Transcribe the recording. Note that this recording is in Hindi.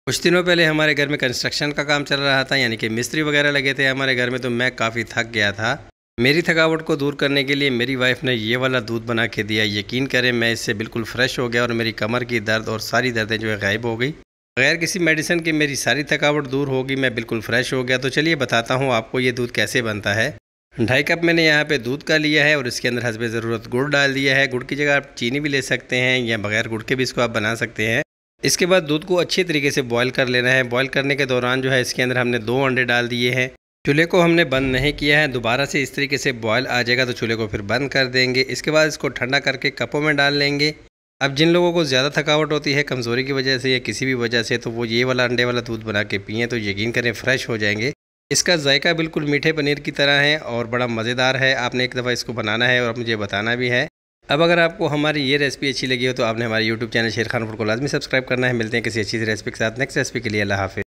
कुछ दिनों पहले हमारे घर में कंस्ट्रक्शन का काम चल रहा था, यानी कि मिस्त्री वगैरह लगे थे हमारे घर में। तो मैं काफ़ी थक गया था। मेरी थकावट को दूर करने के लिए मेरी वाइफ ने ये वाला दूध बना के दिया। यकीन करें, मैं इससे बिल्कुल फ्रेश हो गया और मेरी कमर की दर्द और सारी दर्दें जो है गायब हो गई। बगैर किसी मेडिसिन के मेरी सारी थकावट दूर होगी, मैं बिल्कुल फ्रेश हो गया। तो चलिए बताता हूँ आपको ये दूध कैसे बनता है। 2.5 कप मैंने यहाँ पे दूध का लिया है और इसके अंदर हस्बे ज़रूरत गुड़ डाल दिया है। गुड़ की जगह आप चीनी भी ले सकते हैं या बगैर गुड़ के भी इसको आप बना सकते हैं। इसके बाद दूध को अच्छी तरीके से बॉईल कर लेना है। बॉईल करने के दौरान जो है इसके अंदर हमने 2 अंडे डाल दिए हैं। चूल्हे को हमने बंद नहीं किया है। दोबारा से इस तरीके से बॉयल आ जाएगा तो चूल्हे को फिर बंद कर देंगे। इसके बाद इसको ठंडा करके कपों में डाल लेंगे। अब जिन लोगों को ज़्यादा थकावट होती है कमज़ोरी की वजह से या किसी भी वजह से, तो वो ये वाला अंडे वाला दूध बना के पिएँ तो यकीन करें फ़्रेश हो जाएंगे। इसका जायका बिल्कुल मीठे पनीर की तरह है और बड़ा मज़ेदार है। आपने एक दफ़ा इसको बनाना है और मुझे बताना भी है। अब अगर आपको हमारी ये रेसिपी अच्छी लगी हो तो आपने हमारे यूट्यूब चैनल शेर खान फूड को लाजमी सब्सक्राइब करना है। मिलते हैं किसी अच्छी सी रेसिपी के साथ नेक्स्ट रेसिपी के लिए। अल्लाह हाफ़िज़।